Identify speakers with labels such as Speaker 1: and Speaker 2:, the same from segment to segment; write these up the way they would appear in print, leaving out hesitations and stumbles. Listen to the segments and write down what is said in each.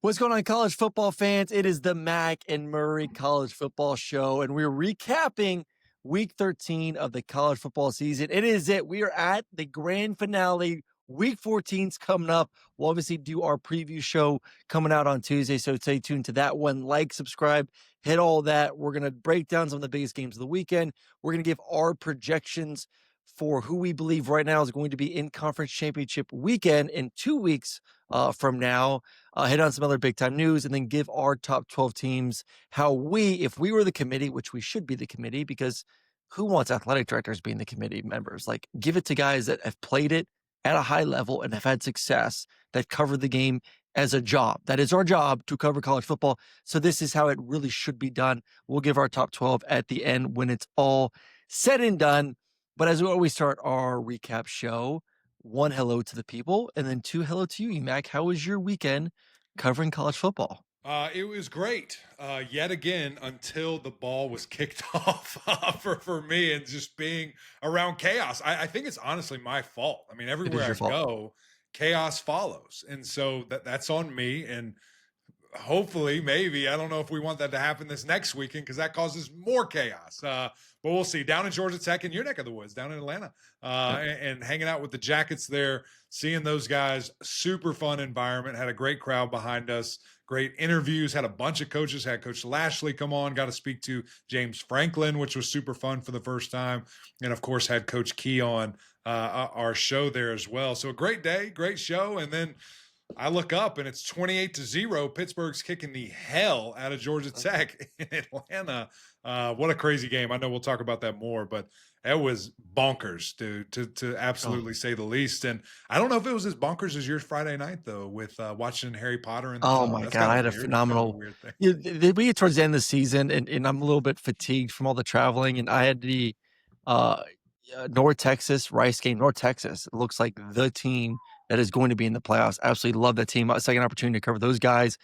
Speaker 1: What's going on, college football fans? It is the Mac and Murray College Football Show, and we're recapping week 13 of the college football season. It is it. We are at the grand finale. Week 14's coming up. We'll obviously do our preview show coming out on Tuesday, so stay tuned to that one. Like, subscribe, hit all that. We're going to break down some of the biggest games of the weekend. We're going to give our projections for who we believe right now is going to be in conference championship weekend in 2 weeks from now. Hit on some other big time news and then give our top 12 teams how we, if we were the committee, which we should be the committee, because who wants athletic directors being the committee members? Like, give it to guys that have played it at a high level and have had success, that cover the game as a job. That is our job, to cover college football. So this is how it really should be done. We'll give our top 12 at the end when it's all said and done. But as we always start our recap show, one, hello to the people, and then two, hello to you, Mac. How was your weekend covering college football?
Speaker 2: It was great, yet again, until the ball was kicked off for me and just being around chaos. I think it's honestly my fault. I mean, everywhere I go, chaos follows. And so that's on me. And hopefully, maybe, I don't know if we want that to happen this next weekend because that causes more chaos. But we'll see. Down in Georgia Tech, in your neck of the woods, down in Atlanta, and hanging out with the Jackets there, seeing those guys, super fun environment. Had a great crowd behind us. Great interviews. Had a bunch of coaches. Had Coach Lashley come on. Got to speak to James Franklin, which was super fun for the first time. And of course, had Coach Key on our show there as well. So a great day, great show. And then I look up and it's 28-0. Pittsburgh's kicking the hell out of Georgia Tech in Atlanta. What a crazy game. I know we'll talk about that more, but that was bonkers, dude, to absolutely say the least. And I don't know if it was as bonkers as your Friday night, though, with watching Harry Potter and
Speaker 1: Oh my God, I had a phenomenal
Speaker 2: weird thing.
Speaker 1: We get towards the end of the season and I'm a little bit fatigued from all the traveling, and I had the North Texas Rice game. North Texas, it looks like the team that is going to be in the playoffs. Absolutely love that team. Second opportunity to cover those guys.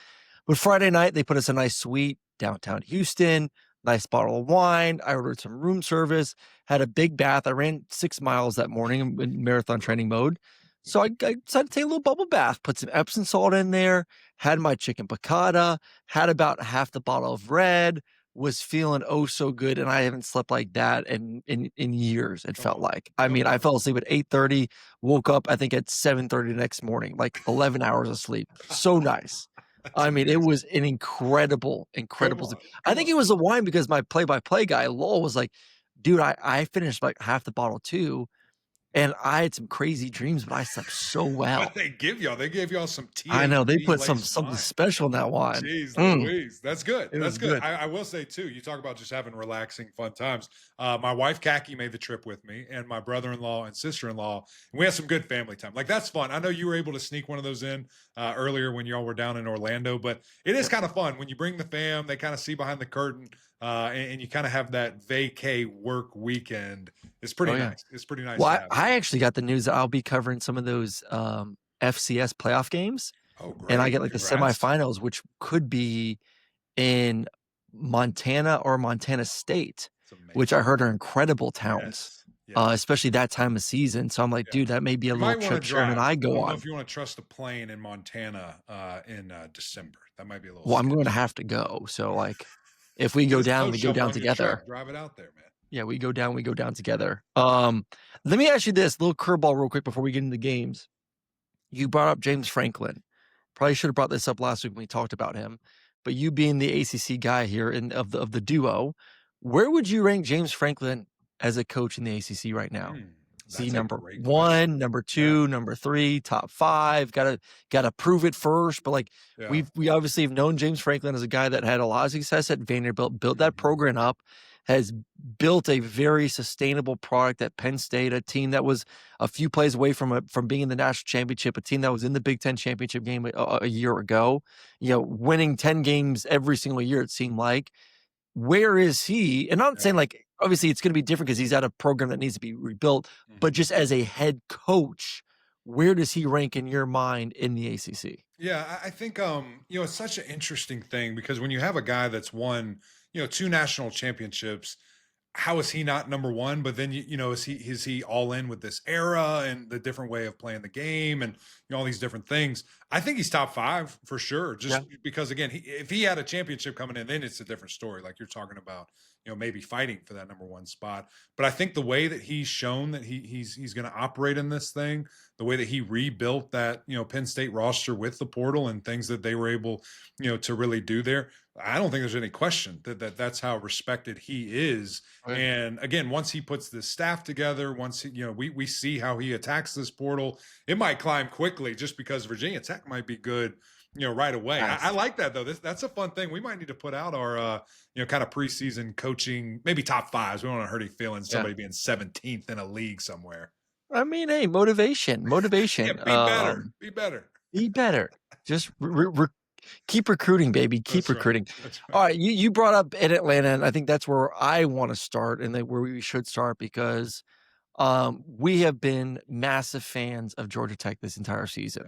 Speaker 1: But Friday night, they put us a nice suite downtown Houston, nice bottle of wine. I ordered some room service, had a big bath. I ran 6 miles that morning in marathon training mode. So I decided to take a little bubble bath, put some Epsom salt in there, had my chicken piccata, had about half the bottle of red, was feeling oh so good, and I haven't slept like that in years, it felt like. I mean, I fell asleep at 8:30, woke up, I think, at 7:30 the next morning, like 11 hours of sleep. So nice. I mean, it was an incredible. I think it was the wine because my play-by-play guy, Lowell, was like, dude, I finished like half the bottle too. And I had some crazy dreams, but I slept so well.
Speaker 2: What they give y'all? They gave y'all some THC.
Speaker 1: I know, they put something special in that wine.
Speaker 2: Jeez Louise. That's good. That's good.
Speaker 1: Good.
Speaker 2: I will say, too, you talk about just having relaxing, fun times. My wife, Kaki, made the trip with me, and my brother-in-law and sister-in-law, and we had some good family time. Like, that's fun. I know you were able to sneak one of those in earlier when y'all were down in Orlando, but it is kind of fun. When you bring the fam, they kind of see behind the curtain, and you kind of have that vacay work weekend. It's pretty nice. It's pretty nice.
Speaker 1: Well, I actually got the news that I'll be covering some of those FCS playoff games.
Speaker 2: Oh, great.
Speaker 1: And I get like the semifinals, which could be in Montana or Montana State, which I heard are incredible towns, especially that time of season. So I'm like, dude, that may be a little trip Sherman and I go on. I don't know
Speaker 2: if you want to trust a plane in Montana in December. That might be a little
Speaker 1: Well, I'm going to have to go. So, like, if we go down, we go down together.
Speaker 2: Drive it out there, man.
Speaker 1: Yeah, we go down together. Let me ask you this little curveball real quick before we get into the games. You brought up James Franklin. Probably should have brought this up last week when we talked about him. But you being the ACC guy here of the duo, where would you rank James Franklin as a coach in the ACC right now? See, number one, number two, number three, top five. Gotta prove it first. But we obviously have known James Franklin as a guy that had a lot of success at Vanderbilt, built that program up, has built a very sustainable product at Penn State, a team that was a few plays away from being in the national championship, a team that was in the Big Ten championship game a year ago, winning 10 games every single year, it seemed like. Where is he? And I'm not saying like, obviously it's going to be different because he's at a program that needs to be rebuilt, but just as a head coach, where does he rank in your mind in the ACC?
Speaker 2: Yeah, I think, it's such an interesting thing because when you have a guy that's won, 2 national championships, how is he not number one? But then is he all in with this era and the different way of playing the game and all these different things? I think he's top five for sure.
Speaker 1: Yeah.
Speaker 2: Just because again, if he had a championship coming in, then it's a different story. Like you're talking about, maybe fighting for that number one spot. But I think the way that he's shown that he's going to operate in this thing, the way that he rebuilt that Penn State roster with the portal and things that they were able to really do there. I don't think there's any question that's how respected he is.
Speaker 1: Right.
Speaker 2: And again, once he puts this staff together, once we see how he attacks this portal, it might climb quickly just because Virginia Tech might be good, right away. I
Speaker 1: Yes.
Speaker 2: like that though. That's a fun thing. We might need to put out our kind of preseason coaching, maybe top fives. We don't want to hurt any feelings.
Speaker 1: Yeah.
Speaker 2: Somebody being 17th in a league somewhere.
Speaker 1: I mean, hey, motivation,
Speaker 2: Yeah,
Speaker 1: motivation.
Speaker 2: be better. Be better.
Speaker 1: Be better. Just keep recruiting, baby. Keep
Speaker 2: That's right.
Speaker 1: recruiting.
Speaker 2: That's
Speaker 1: All
Speaker 2: right.
Speaker 1: right, you brought up in Atlanta, and I think that's where I want to start, and where we should start because we have been massive fans of Georgia Tech this entire season.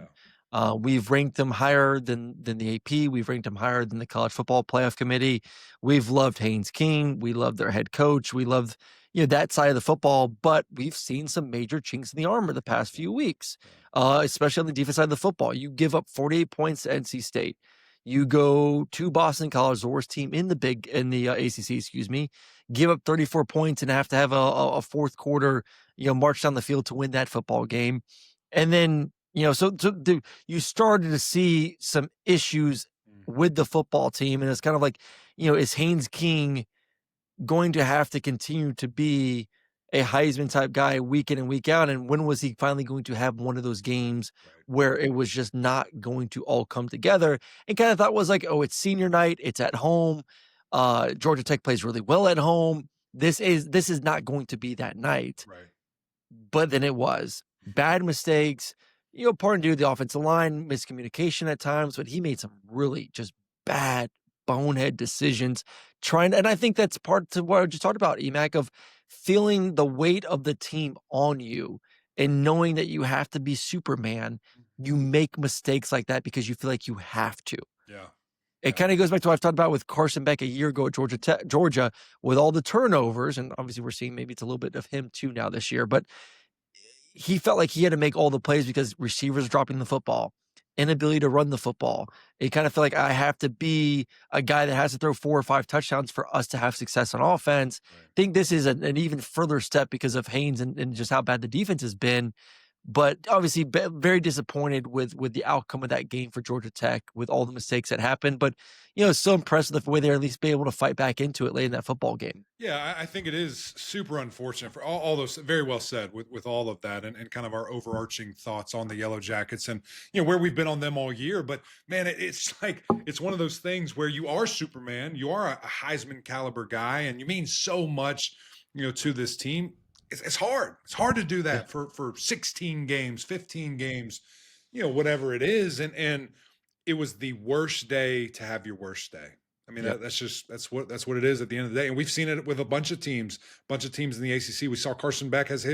Speaker 2: Yeah.
Speaker 1: We've ranked them higher than the AP. We've ranked them higher than the College Football Playoff Committee. We've loved Haynes King. We love their head coach. We love that side of the football. But we've seen some major chinks in the armor the past few weeks, especially on the defense side of the football. You give up 48 points to NC State. You go to Boston College, the worst team in the ACC, excuse me, give up 34 points and have to have a fourth quarter, march down the field to win that football game. And then, you started to see some issues with the football team. And it's kind of like, is Haynes King going to have to continue to be a Heisman type guy week in and week out? And when was he finally going to have one of those games where it was just not going to all come together? And kind of thought was like, oh, it's senior night. It's at home. Georgia Tech plays really well at home. This is not going to be that night.
Speaker 2: Right.
Speaker 1: But then it was bad mistakes, part due to the offensive line, miscommunication at times, but he made some really just bad bonehead decisions and I think that's part to what I just talked about, Emac, of feeling the weight of the team on you and knowing that you have to be Superman. You make mistakes like that because you feel like you have to.
Speaker 2: Yeah.
Speaker 1: It kind of goes back to what I've talked about with Carson Beck a year ago at Georgia, with all the turnovers. And obviously we're seeing maybe it's a little bit of him too now this year, but he felt like he had to make all the plays because receivers dropping the football, inability to run the football. He kind of felt like I have to be a guy that has to throw 4 or 5 touchdowns for us to have success on offense. I think this is an even further step because of Haynes and just how bad the defense has been. But obviously very disappointed with the outcome of that game for Georgia Tech with all the mistakes that happened. But, so impressive the way they're at least be able to fight back into it late in that football game.
Speaker 2: Yeah, I think it is super unfortunate for all those. Very well said with all of that and kind of our overarching thoughts on the Yellow Jackets and where we've been on them all year. But man, it's like it's one of those things where you are Superman, you are a Heisman caliber guy, and you mean so much to this team. It's hard. It's hard to do that for 16 games, 15 games, whatever it is, and it was the worst day to have your worst day. I mean, that's what it is at the end of the day. And we've seen it with a bunch of teams in the ACC. We saw Carson Beck has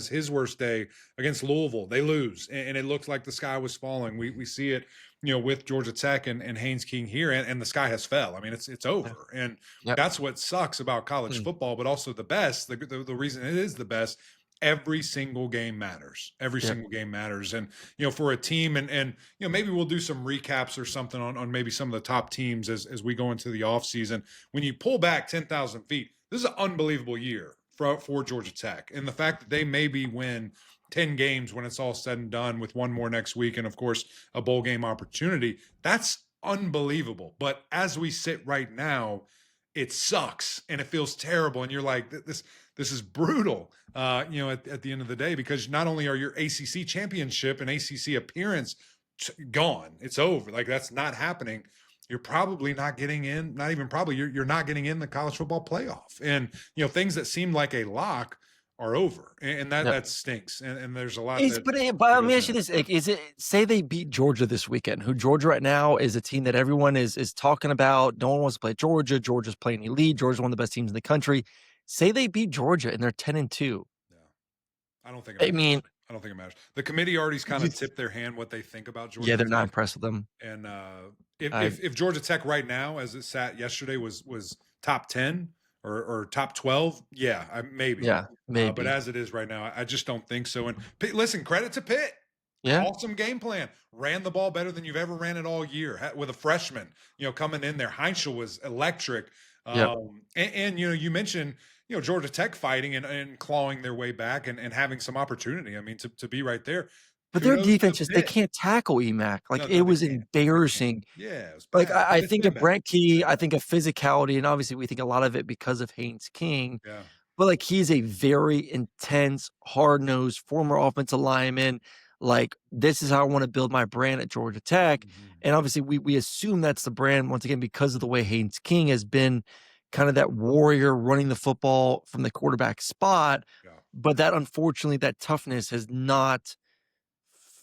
Speaker 2: his worst day against Louisville. They lose, and it looked like the sky was falling. We see it, with Georgia Tech and Haynes King here, and the sky has fell. I mean, it's over, and that's what sucks about college football, but also the best. The reason it is the best. Every single game matters. Every single game matters. And, for a team and maybe we'll do some recaps or something on maybe some of the top teams as we go into the offseason. When you pull back 10,000 feet, this is an unbelievable year for Georgia Tech. And the fact that they maybe win 10 games when it's all said and done with one more next week. And of course, a bowl game opportunity. That's unbelievable. But as we sit right now, it sucks and it feels terrible. And you're like, this is brutal, at the end of the day, because not only are your ACC championship and ACC appearance gone, it's over. Like that's not happening. You're probably not getting in, not even probably, you're not getting in the college football playoff. And, things that seem like a lock are over. And that stinks. And there's a lot.
Speaker 1: But let me ask you this. Like, say they beat Georgia this weekend, who Georgia right now is a team that everyone is talking about. No one wants to play Georgia. Georgia's playing elite. Georgia's one of the best teams in the country. Say they beat Georgia and they're 10-2.
Speaker 2: Yeah. I don't think it
Speaker 1: matters.
Speaker 2: I don't think it matters. The committee already's kind of tipped their hand what they think about Georgia.
Speaker 1: Yeah, they're not impressed with them.
Speaker 2: And if Georgia Tech right now, as it sat yesterday, was top 10 or top 12, yeah, maybe.
Speaker 1: Yeah,
Speaker 2: But
Speaker 1: maybe.
Speaker 2: as it is right now, I just don't think so. And listen, credit to Pitt.
Speaker 1: Yeah,
Speaker 2: Awesome game plan. Ran the ball better than you've ever ran it all year with a freshman, coming in there. Heinzel was electric.
Speaker 1: yep.
Speaker 2: And you mentioned, Georgia Tech fighting and clawing their way back and having some opportunity. I mean, to be right there.
Speaker 1: But their
Speaker 2: Kudos to
Speaker 1: defense just they
Speaker 2: Pitt.
Speaker 1: can't tackle EMAC. Like,
Speaker 2: No,
Speaker 1: it
Speaker 2: no, they
Speaker 1: was
Speaker 2: can't. They can't.
Speaker 1: embarrassing.
Speaker 2: Yeah, it was
Speaker 1: Like,
Speaker 2: bad.
Speaker 1: I
Speaker 2: And it's
Speaker 1: think
Speaker 2: been
Speaker 1: of
Speaker 2: bad.
Speaker 1: Brent
Speaker 2: It's
Speaker 1: Key,
Speaker 2: been
Speaker 1: I
Speaker 2: bad.
Speaker 1: think of physicality, and obviously we think a lot of it because of Haynes King.
Speaker 2: Yeah.
Speaker 1: But, like, he's a very intense, hard-nosed former offensive lineman. Like, this is how I wanna build my brand at Georgia Tech,
Speaker 2: Mhm.
Speaker 1: and obviously we assume that's the brand once again because of the way Haynes King has been kind of that warrior running the football from the quarterback spot,
Speaker 2: Yeah.
Speaker 1: but that unfortunately, that toughness has not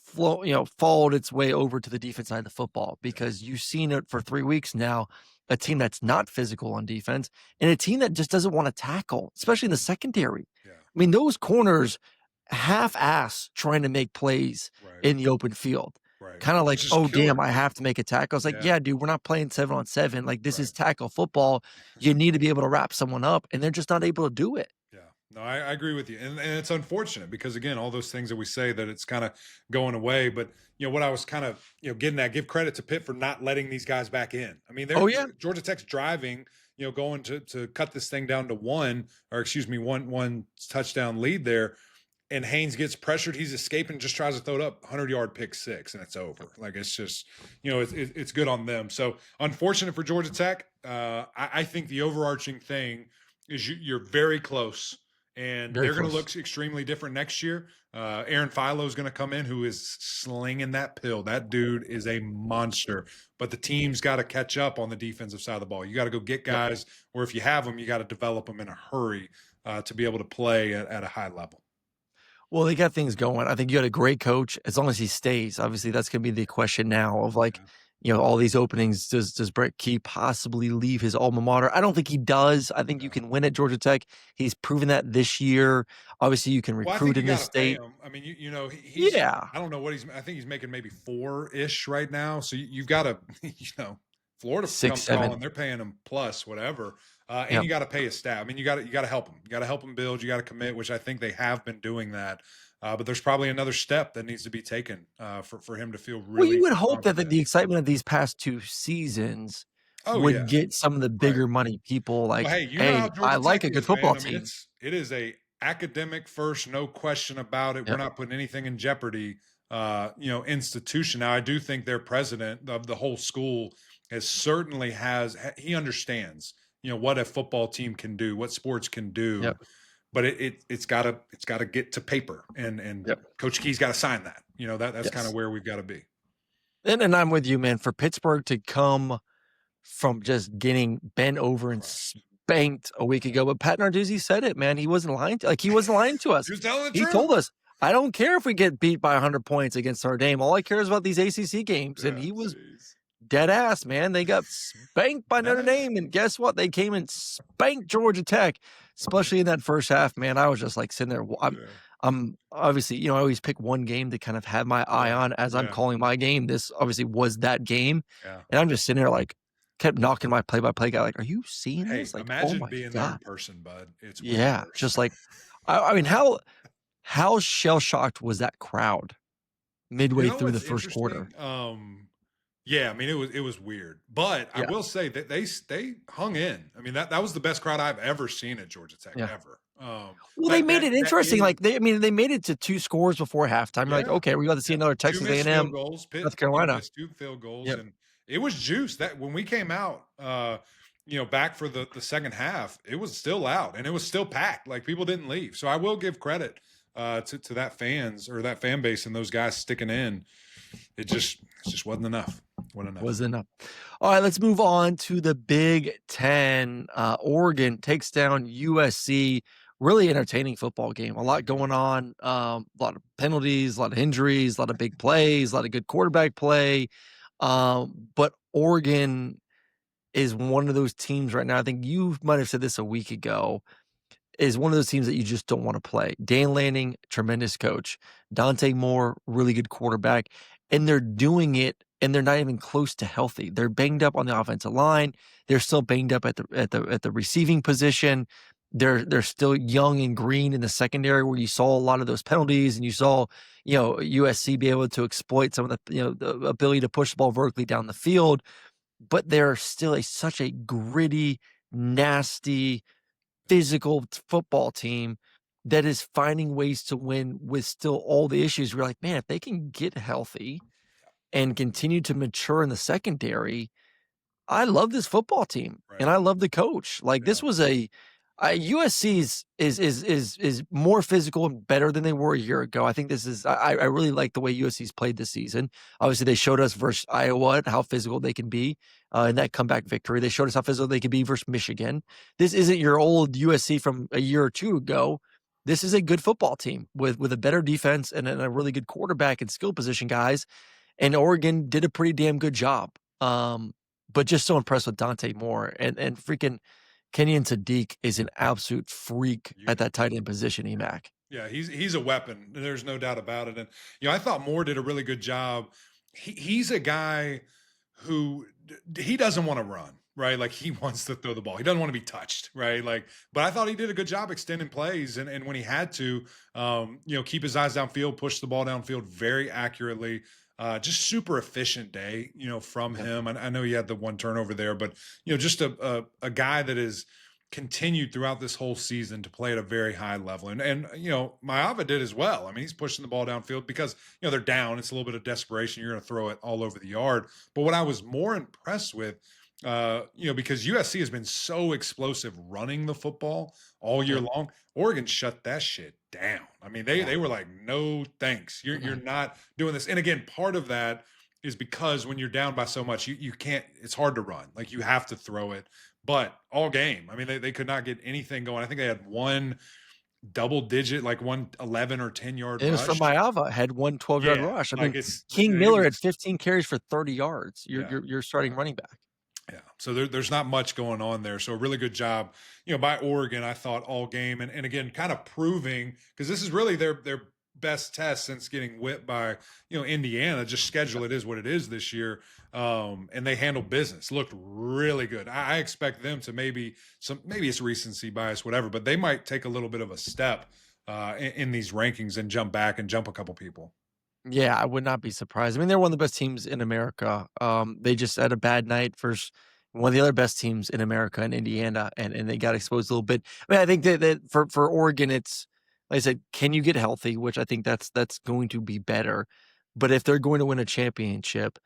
Speaker 1: followed its way over to the defense side of the football
Speaker 2: Yeah.
Speaker 1: because you've seen it for 3 weeks now, a team that's not physical on defense and a team that just doesn't wanna tackle, especially in the secondary.
Speaker 2: Yeah.
Speaker 1: I mean, those corners half-ass trying to make plays
Speaker 2: Right.
Speaker 1: in the open field.
Speaker 2: Right.
Speaker 1: Kinda like,
Speaker 2: Which is
Speaker 1: "Oh, damn,
Speaker 2: killer.
Speaker 1: I have to make a tackle." It's like,
Speaker 2: Yeah.
Speaker 1: "Yeah, dude, we're not playing 7 on 7, like, this
Speaker 2: Right.
Speaker 1: is tackle football. You need to be able to wrap someone up," and they're just not able to do it.
Speaker 2: Yeah. No, I agree with you. And it's unfortunate because again, all those things that we say that it's kind of going away. But what I was kind of getting at, give credit to Pitt for not letting these guys back in. I mean,
Speaker 1: Oh, yeah.
Speaker 2: Georgia Tech's driving, going to cut this thing down to one, or excuse me, one touchdown lead there. And Haynes gets pressured. He's escaping, just tries to throw it up 100-yard pick six, and it's over. Like, it's just, it's good on them. So unfortunate for Georgia Tech. I think the overarching thing is you're very close, and
Speaker 1: Very
Speaker 2: they're going to
Speaker 1: close.
Speaker 2: look extremely different next year. Aaron Philo is going to come in, who is slinging that pill. That dude is a monster. But the team's got to catch up on the defensive side of the ball. You got to go get
Speaker 1: Yep.
Speaker 2: guys, or if you have them, you got to develop them in a hurry to be able to play at a high level.
Speaker 1: Well, they got things going. I think you got a great coach as long as he stays. Obviously, that's gonna be the question now of like, all these openings. Does Brett Key possibly leave his alma mater? I don't think he does. I think you
Speaker 2: Yeah.
Speaker 1: can win at Georgia Tech. He's proven that this year. Obviously, you can
Speaker 2: Well, I
Speaker 1: recruit
Speaker 2: think you
Speaker 1: in this
Speaker 2: got to pay
Speaker 1: state.
Speaker 2: him. I mean, he's.
Speaker 1: Yeah,
Speaker 2: I don't know what he's. I think he's making maybe 4-ish right now. So you've got to, Florida
Speaker 1: 6,
Speaker 2: comes calling.
Speaker 1: 7.
Speaker 2: They're paying him plus whatever, and
Speaker 1: Yep.
Speaker 2: you got to pay his staff. I mean, you got to help him. You got to help him build. You got to commit, which I think they have been doing that. But there's probably another step that needs to be taken for him to feel
Speaker 1: Well, you
Speaker 2: really
Speaker 1: would hope that
Speaker 2: confident.
Speaker 1: the excitement of these past 2 seasons
Speaker 2: Oh
Speaker 1: would
Speaker 2: yeah,
Speaker 1: get some of the
Speaker 2: right.
Speaker 1: bigger money people
Speaker 2: Well,
Speaker 1: like,
Speaker 2: hey, you know how
Speaker 1: "Hey, I
Speaker 2: Georgia Tech
Speaker 1: like a good
Speaker 2: is,
Speaker 1: football
Speaker 2: man. I mean,
Speaker 1: team."
Speaker 2: it is a academic first, no question about it. We're
Speaker 1: Yep,
Speaker 2: not putting anything in jeopardy. Institution. Now, I do think their president of the whole school he understands what a football team can do, what sports can do,
Speaker 1: yep,
Speaker 2: but it's gotta get to paper, and
Speaker 1: yep,
Speaker 2: Coach Key's got to sign that. That's kind of
Speaker 1: yes.
Speaker 2: where we've got to be.
Speaker 1: And I'm with you, man. For Pittsburgh to come from just getting bent over and
Speaker 2: Crushed.
Speaker 1: spanked a week ago, but Pat Narduzzi said it, man. He wasn't lying he wasn't lying to us.
Speaker 2: He was telling the
Speaker 1: He
Speaker 2: truth.
Speaker 1: told us, "I don't care if we get beat by 100 points against Notre Dame. All I care is about these ACC games." And
Speaker 2: Yeah,
Speaker 1: he was
Speaker 2: jeez.
Speaker 1: dead ass, man. They got spanked by Notre
Speaker 2: Nah.
Speaker 1: Dame, and guess what? They came and spanked Georgia Tech, especially in that first half, man. I was just like sitting there.
Speaker 2: Yeah,
Speaker 1: I'm obviously, I always pick one game to kind of have my eye
Speaker 2: yeah,
Speaker 1: on as I'm
Speaker 2: yeah,
Speaker 1: calling my game. This obviously was that game.
Speaker 2: yeah.
Speaker 1: And I'm just sitting there like, kept knocking my play-by-play guy, like, "Are you seeing
Speaker 2: Hey,
Speaker 1: this?" Like, "Oh
Speaker 2: imagine
Speaker 1: my
Speaker 2: being there in
Speaker 1: god."
Speaker 2: person, bud. It's way
Speaker 1: Yeah,
Speaker 2: worse.
Speaker 1: just like I mean, how shell-shocked was that crowd
Speaker 2: You
Speaker 1: midway
Speaker 2: know
Speaker 1: through the
Speaker 2: what's
Speaker 1: first quarter?
Speaker 2: interesting? Yeah, I mean it was weird, but I
Speaker 1: Yeah,
Speaker 2: will say that they hung in. I mean that was the best crowd I've ever seen at Georgia Tech
Speaker 1: yeah.
Speaker 2: ever.
Speaker 1: Well, they
Speaker 2: But
Speaker 1: made
Speaker 2: that
Speaker 1: it
Speaker 2: that
Speaker 1: interesting,
Speaker 2: is
Speaker 1: like, they made it to 2 scores before halftime. You're like,
Speaker 2: yeah,
Speaker 1: "Okay, we got to see
Speaker 2: yeah.
Speaker 1: another
Speaker 2: 2
Speaker 1: Texas
Speaker 2: missed field
Speaker 1: A&M,
Speaker 2: goals. Pitt,
Speaker 1: North Carolina."
Speaker 2: missed 2 field goals,
Speaker 1: Yep,
Speaker 2: and it was juice. That when we came out, back for the second half, it was still loud and it was still packed. Like people didn't leave. So I will give credit to that fans or that fan base and those guys sticking in. It just wasn't enough. Wasn't enough.
Speaker 1: was enough. All right, let's move on to the Big Ten. Oregon takes down USC. Really entertaining football game. A lot
Speaker 2: Mhm.
Speaker 1: going on. A lot of penalties, a lot of injuries, a lot of big plays, a lot of good quarterback play. But Oregon is one of those teams right now. I think you might have said this a week ago. Is one of those teams that you just don't want to play. Dan Lanning, tremendous coach. Dante Moore, really good quarterback, and they're doing it and they're not even close to healthy. They're banged up on the offensive line. They're still banged up at the receiving position. They're still young and green in the secondary, where you saw a lot of those penalties, and you saw USC be able to exploit some of the ability to push the ball vertically down the field. But they're still such a gritty, nasty, physical football team that is finding ways to win with still all the issues. We're like, man, if they can get healthy and continue to mature in the secondary, I love this football team and
Speaker 2: Right.
Speaker 1: I love the coach. Like, this
Speaker 2: Yeah.
Speaker 1: was USC's is more physical and better than they were a year ago. I think this is I really like the way USC's played this season. Obviously, they showed us versus Iowa how physical they can be in that comeback victory. They showed us how physical they can be versus Michigan. This isn't your old USC from a year or two ago. This is a good football team with a better defense and a really good quarterback and skill position guys. And Oregon did a pretty damn good job. But just so impressed with Dante Moore and freaking Kenyon Sadiq is an absolute freak at
Speaker 2: Unit.
Speaker 1: that tight end position, EMAC.
Speaker 2: Yeah, he's a weapon. There's no doubt about it. And I thought Moore did a really good job. He's a guy who he doesn't want to run, right? Like, he wants to throw the ball. He doesn't want to be touched, right? Like, but I thought he did a good job extending plays, and when he had to, keep his eyes downfield, push the ball downfield very accurately. Just super efficient day, from
Speaker 1: Yeah.
Speaker 2: him. I know he had the one turnover there, but just a guy that is continued throughout this whole season to play at a very high level. And Maava did as well. I mean, he's pushing the ball downfield because, they're down. It's a little bit of desperation. You're going to throw it all over the yard. But what I was more impressed with, because USC has been so explosive running the football all year
Speaker 1: Yeah.
Speaker 2: long, Oregon shut that shit down. I mean, they
Speaker 1: Yeah.
Speaker 2: they were like, no thanks. You're not doing this. And again, part of that is because when you're down by so much, you can't, it's hard to run. Like, you have to throw it. But all game, I mean, they could not get anything going. I think they had one double digit, like one 11 or 10-yard
Speaker 1: It was from
Speaker 2: rush.
Speaker 1: Maava, had one 12-yard
Speaker 2: Yeah.
Speaker 1: rush. I
Speaker 2: Like,
Speaker 1: mean, King
Speaker 2: it
Speaker 1: Miller had
Speaker 2: was,
Speaker 1: 15 carries for 30 yards. You're
Speaker 2: yeah.
Speaker 1: you're you're starting running back.
Speaker 2: Yeah. So there's not much going on there. So a really good job, by Oregon, I thought, all game. And again, kind of proving, because this is really their best test since getting whipped by, Indiana. Just schedule, it is what it is this year. And they handled business, looked really good. I expect them to maybe it's recency bias, whatever, but they might take a little bit of a step in these rankings and jump back and jump a couple people.
Speaker 1: Yeah, I would not be surprised. I mean, they're one of the best teams in America. They just had a bad night versus one of the other best teams in America in Indiana, and they got exposed a little bit. I mean, I think that for Oregon, it's like I said, can you get healthy? Which I think that's going to be better. But if they're going to win a championship,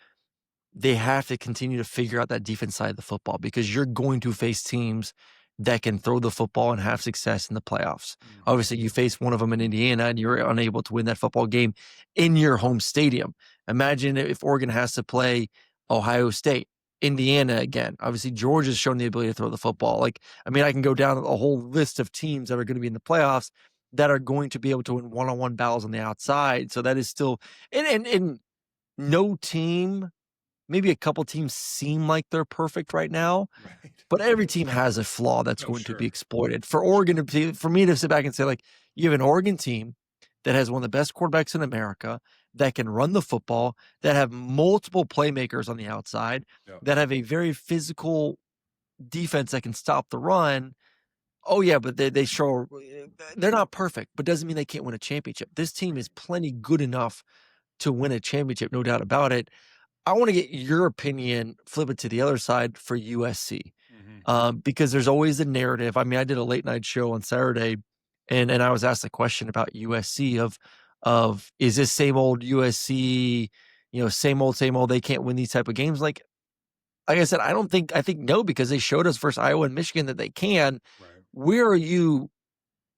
Speaker 1: they have to continue to figure out that defense side of the football, because you're going to face teams that can throw the football and have success in the playoffs.
Speaker 2: Mhm.
Speaker 1: Obviously, you face one of them in Indiana and you're unable to win that football game in your home stadium. Imagine if Oregon has to play Ohio State, Indiana again. Obviously, Georgia's shown the ability to throw the football. Like, I mean, I can go down a whole list of teams that are going to be in the playoffs that are going to be able to win one-on-one battles on the outside. So that is still and no team, maybe a couple teams seem like they're perfect right now,
Speaker 2: Right.
Speaker 1: but every team has a flaw that's
Speaker 2: Oh,
Speaker 1: going to be
Speaker 2: sure.
Speaker 1: exploited. For me to sit back and say, like, you have an Oregon team that has one of the best quarterbacks in America, that can run the football, that have multiple playmakers on the outside,
Speaker 2: Yeah.
Speaker 1: that have a very physical defense that can stop the run. Oh yeah, but they show they're not perfect, but doesn't mean they can't win a championship. This team is plenty good enough to win a championship, no doubt about it. I want to get your opinion, flip it to the other side for USC,
Speaker 2: Mhm.
Speaker 1: because there's always a narrative. I mean, I did a late night show on Saturday, and I was asked a question about USC of is this same old USC, same old. They can't win these type of games. Like I said, I think no, because they showed us versus Iowa and Michigan that they can.
Speaker 2: Right.
Speaker 1: Where are you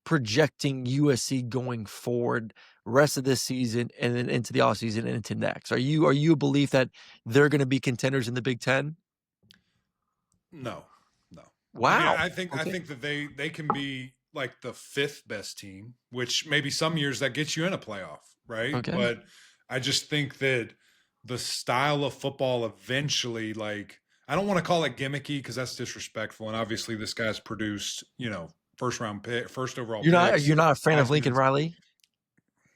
Speaker 1: projecting USC going forward rest of this season and then into the offseason and into next? Are you a belief that they're going to be contenders in the Big Ten?
Speaker 2: No, no. I mean,
Speaker 1: Wow.
Speaker 2: I
Speaker 1: Okay.
Speaker 2: think that they can be like the fifth best team, which maybe some years that gets you in a playoff, right?
Speaker 1: Okay.
Speaker 2: But I just think that the style of football eventually, like, I don't want to call it gimmicky because that's disrespectful. And obviously, this guy's produced, first round pick, first overall
Speaker 1: You're
Speaker 2: picks,
Speaker 1: not a fan of Lincoln
Speaker 2: Heisman's,
Speaker 1: Riley?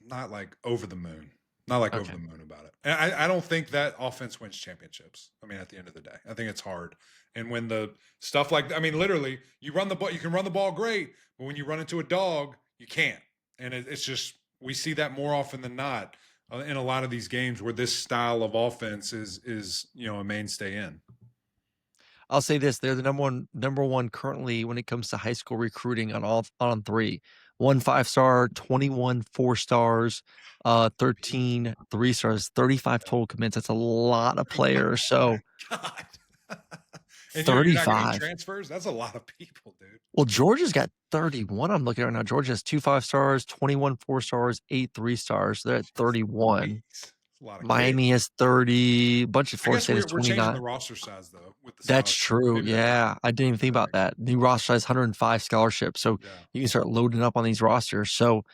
Speaker 2: not like over the moon. Not like over
Speaker 1: Okay.
Speaker 2: the moon about it. And I don't think that offense wins championships. I mean, at the end of the day, I think it's hard. And when the stuff like, I mean, literally, you run the ball, you can run the ball great, but when you run into a dog, you can't. And it's just, we see that more often than not in a lot of these games where this style of offense is a mainstay in.
Speaker 1: I'll say this, they're the number one currently when it comes to high school recruiting on 3. 1 5-star, 21 4-stars, 13 3-stars, 35 total commits. That's a lot of players. So
Speaker 2: God. And you're not getting
Speaker 1: 35.
Speaker 2: transfers? That's a lot of people, dude.
Speaker 1: Well, Georgia's got 31. I'm looking right now. Georgia has 2 5-stars, 21 4-stars, 8 3-stars. They're at 31.
Speaker 2: Jeez. A lot of
Speaker 1: Miami
Speaker 2: kids.
Speaker 1: has 30. A bunch of
Speaker 2: I
Speaker 1: Florida
Speaker 2: guess
Speaker 1: State has
Speaker 2: we're changing the
Speaker 1: 29.
Speaker 2: roster size though with the
Speaker 1: That's
Speaker 2: scholarship.
Speaker 1: true.
Speaker 2: Maybe that's
Speaker 1: Yeah. I didn't even think about that. New roster has 105 scholarships. So
Speaker 2: yeah.
Speaker 1: you can start loading up on these rosters. So,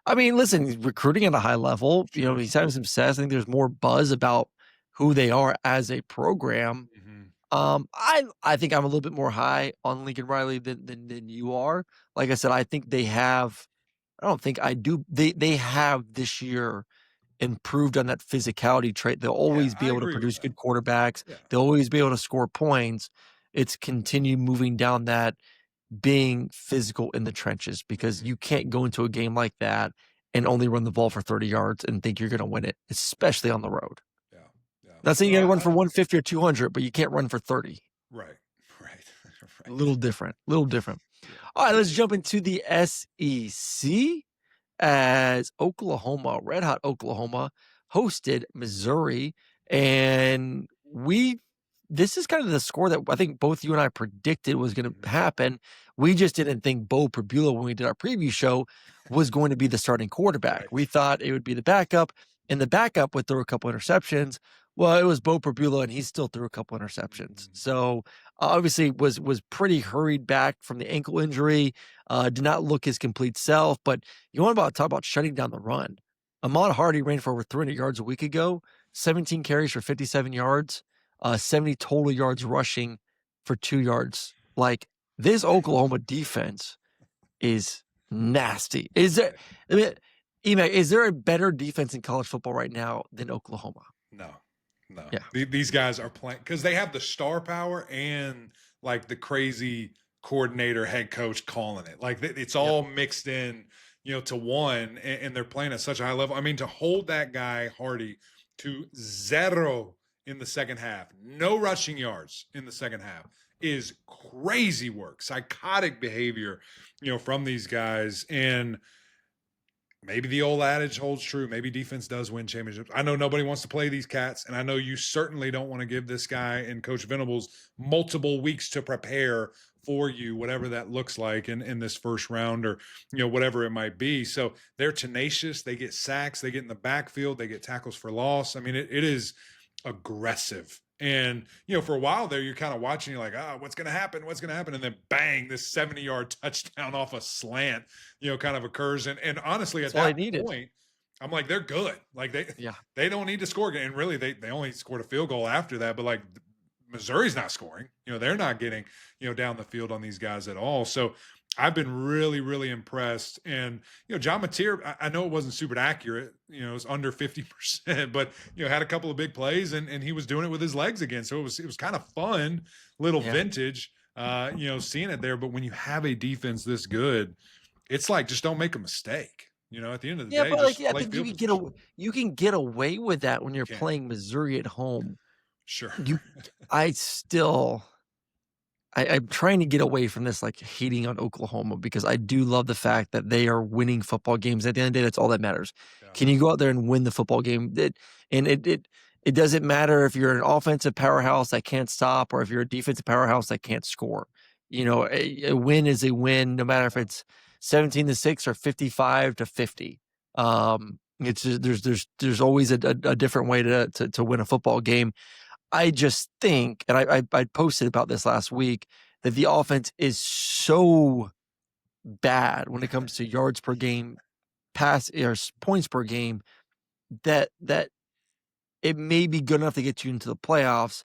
Speaker 1: I mean, listen, he's recruiting at a high level.
Speaker 2: Sure.
Speaker 1: He's having some success. I think there's more buzz about who they are as a program. I think I'm a little bit more high on Lincoln Riley than you are. Like I said, I think they have. I don't think I do. They have this year improved on that physicality trait. They'll
Speaker 2: Yeah,
Speaker 1: always be
Speaker 2: I
Speaker 1: able to
Speaker 2: agree with
Speaker 1: produce
Speaker 2: that.
Speaker 1: good quarterbacks.
Speaker 2: Yeah.
Speaker 1: They'll always be able to score points. It's continue moving down that being physical in the trenches because you can't go into a game like that and only run the ball for 30 yards and think you're going to win it, especially on the road.
Speaker 2: Yeah. Yeah.
Speaker 1: Not saying
Speaker 2: No,
Speaker 1: you got to run for 150 or 200, but you can't run for 30.
Speaker 2: right. Right.
Speaker 1: A
Speaker 2: Right.
Speaker 1: little different. A little different.
Speaker 2: Yeah.
Speaker 1: All right, let's jump into the SEC as Oklahoma, Red Hot Oklahoma, hosted Missouri. And this is kind of the score that I think both you and I predicted was going to happen. We just didn't think Bo Prabula, when we did our preview show, was going to be the starting quarterback.
Speaker 2: Right.
Speaker 1: We thought it would be the backup, and the backup would throw a couple interceptions. Well, it was Bo Prabula, and he still threw a couple interceptions. So obviously was pretty hurried back from the ankle injury. Did not look his complete self. But you want to talk about shutting down the run. Ahmad Hardy ran for over 300 yards a week ago, 17 carries for 57 yards, 70 total yards rushing for 2 yards. Like, this Oklahoma defense is nasty. Is there, I mean, Emac, is there a better defense in college football right now than Oklahoma?
Speaker 2: No.
Speaker 1: Yeah.
Speaker 2: These guys are playing because they have the star power and like the crazy coordinator, head coach calling it. Like it's all mixed in, to one, and they're playing at such a high level. I mean, to hold that guy Hardy to 0 in the second half, no rushing yards in the second half, is crazy work, psychotic behavior, from these guys. And maybe the old adage holds true. Maybe defense does win championships. I know nobody wants to play these cats, and I know you certainly don't want to give this guy and Coach Venables multiple weeks to prepare for you, whatever that looks like in this first round or, whatever it might be. So they're tenacious. They get sacks. They get in the backfield. They get tackles for loss. I mean, it is aggressive. And, for a while there, you're kind of watching, you're like, what's going to happen? What's going to happen? And then bang, this 70-yard touchdown off a slant, kind of occurs. And honestly, at that point, I'm like, they're good. Like they don't need to score again. And really, they only scored a field goal after that. But like Missouri's not scoring, they're not getting, down the field on these guys at all. So I've been really, really impressed. And, John Mateer, I know it wasn't super accurate, it was under 50%, but, had a couple of big plays and he was doing it with his legs again. So it was kind of fun, little vintage, seeing it there. But when you have a defense this good, it's like, just don't make a mistake. At the end of the day,
Speaker 1: but
Speaker 2: just
Speaker 1: I think you can get away with that when you're playing Missouri at home.
Speaker 2: Sure.
Speaker 1: I'm trying to get away from this, like, hating on Oklahoma, because I do love the fact that they are winning football games. At the end of the day, that's all that matters. Yeah. Can you go out there and win the football game? It doesn't matter if you're an offensive powerhouse that can't stop or if you're a defensive powerhouse that can't score. A win is a win, no matter if it's 17-6 or 55-50. It's just, there's always a different way to win a football game. I just think, and I posted about this last week, that the offense is so bad when it comes to yards per game, pass or points per game, that it may be good enough to get you into the playoffs.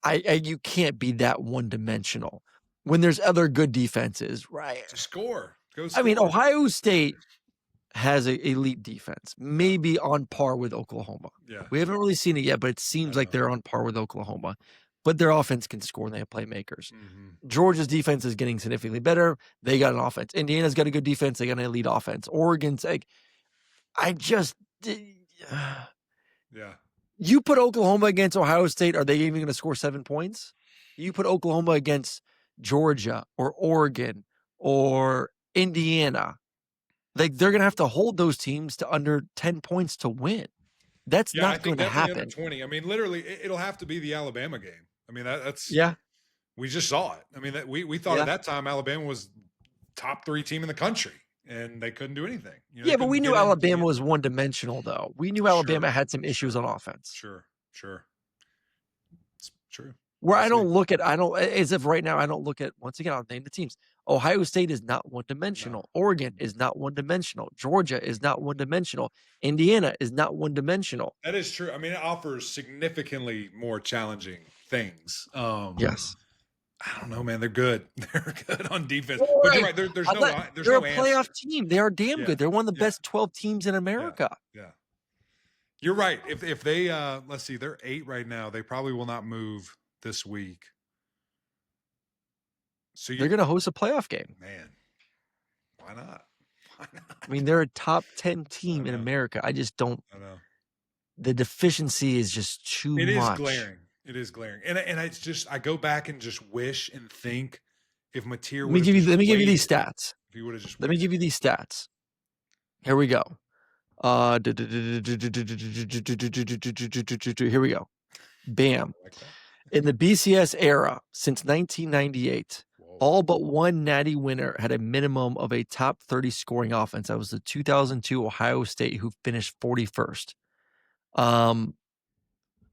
Speaker 1: You can't be that one-dimensional when there's other good defenses, right?
Speaker 2: To score.
Speaker 1: I mean, Ohio State has a elite defense,
Speaker 2: Yeah.
Speaker 1: maybe on par with Oklahoma.
Speaker 2: Yeah.
Speaker 1: We haven't really seen it yet, but it
Speaker 2: I
Speaker 1: seems like
Speaker 2: know.
Speaker 1: they're on par with Oklahoma. But their offense can score and they have playmakers.
Speaker 2: Mhm.
Speaker 1: Georgia's defense is getting significantly better. They got an offense. Indiana's got a good defense. They got an elite offense. Oregon's like, I just
Speaker 2: Yeah.
Speaker 1: you put Oklahoma against Ohio State, are they even going to score 7 points? You put Oklahoma against Georgia or Oregon or Indiana, like they're going to have to hold those teams to under 10 points to win. That's
Speaker 2: Yeah, I
Speaker 1: not
Speaker 2: think
Speaker 1: going to
Speaker 2: definitely under
Speaker 1: happen.
Speaker 2: 20. I mean, literally, it'll have to be the Alabama game. I mean, that's
Speaker 1: Yeah.
Speaker 2: we just saw it. I mean, we thought
Speaker 1: Yeah.
Speaker 2: at that time Alabama was top 3 team in the country, and they couldn't do anything. They
Speaker 1: Yeah, but we
Speaker 2: couldn't
Speaker 1: knew
Speaker 2: get into the
Speaker 1: Alabama
Speaker 2: end
Speaker 1: was
Speaker 2: zone.
Speaker 1: one dimensional, though. We knew
Speaker 2: Sure,
Speaker 1: Alabama had some issues
Speaker 2: sure,
Speaker 1: on offense.
Speaker 2: sure, sure. It's true.
Speaker 1: Where
Speaker 2: We'll
Speaker 1: I
Speaker 2: see.
Speaker 1: don't look at, I don't, as of right now, I don't look at, once again, I'll name the teams. Ohio State is not one
Speaker 2: No.
Speaker 1: dimensional. Oregon is not one dimensional. Georgia is not one dimensional. Indiana is not one dimensional.
Speaker 2: That is true. I mean, it offers significantly more challenging things.
Speaker 1: Yes.
Speaker 2: I don't know, man. They're good. They're good on defense. But
Speaker 1: Right.
Speaker 2: you're right. There's no
Speaker 1: They're a playoff
Speaker 2: answer.
Speaker 1: team. They are damn
Speaker 2: Yeah.
Speaker 1: good. They're one of the
Speaker 2: Yeah.
Speaker 1: best 12 teams in America.
Speaker 2: Yeah. You're right. If they let's see, they're 8 right now. They probably will not move this week. So
Speaker 1: They're going to host a playoff game.
Speaker 2: man, why not? Why not?
Speaker 1: I mean, they're a top 10 team in
Speaker 2: know.
Speaker 1: America. I just don't.
Speaker 2: I know.
Speaker 1: The deficiency is just too
Speaker 2: It is
Speaker 1: much.
Speaker 2: glaring. It is glaring. And it's just I go back and just wish and think if Mateer
Speaker 1: Let me give you these stats.
Speaker 2: If he would have just
Speaker 1: Let me give you these stats. Here we go. Here we go. Bam.
Speaker 2: like that.
Speaker 1: In the BCS era, since 1998,
Speaker 2: Whoa.
Speaker 1: all but one natty winner had a minimum of a top 30 scoring offense. That was the 2002 Ohio State, who finished 41st.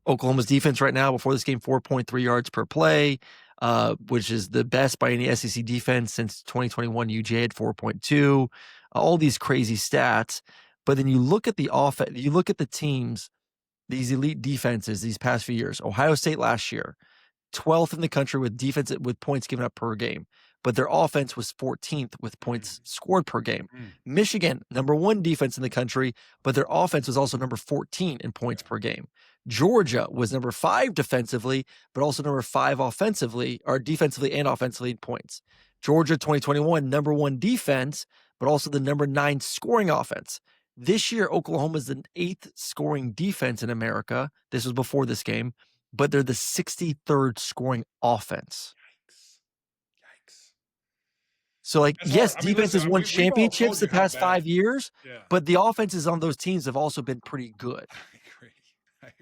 Speaker 1: Oklahoma's defense right now, before this game, 4.3 yards per play, which is the best by any SEC defense since 2021 UJ at 4.2. All these crazy stats. But then you look at the offense, you look at the teams, these elite defenses these past few years. Ohio State last year, 12th in the country with defense with points given up per game, but their offense was 14th with points scored per game. Michigan, number 1 defense in the country, but their offense was also number 14 in points per game. Georgia was number 5 defensively, but also number 5 offensively, or defensively and offensively in points. Georgia 2021, number 1 defense, but also the number 9 scoring offense. This year, Oklahoma is the 8th scoring defense in America. This was before this game, but they're the 63rd scoring offense.
Speaker 2: Yikes.
Speaker 1: So, like,
Speaker 2: That's
Speaker 1: yes,
Speaker 2: hard. I mean,
Speaker 1: defense
Speaker 2: listen,
Speaker 1: has won
Speaker 2: we've all told
Speaker 1: championships the
Speaker 2: you how
Speaker 1: past
Speaker 2: bad-
Speaker 1: 5 years,
Speaker 2: Yeah.
Speaker 1: but the offenses on those teams have also been pretty good.
Speaker 2: I agree.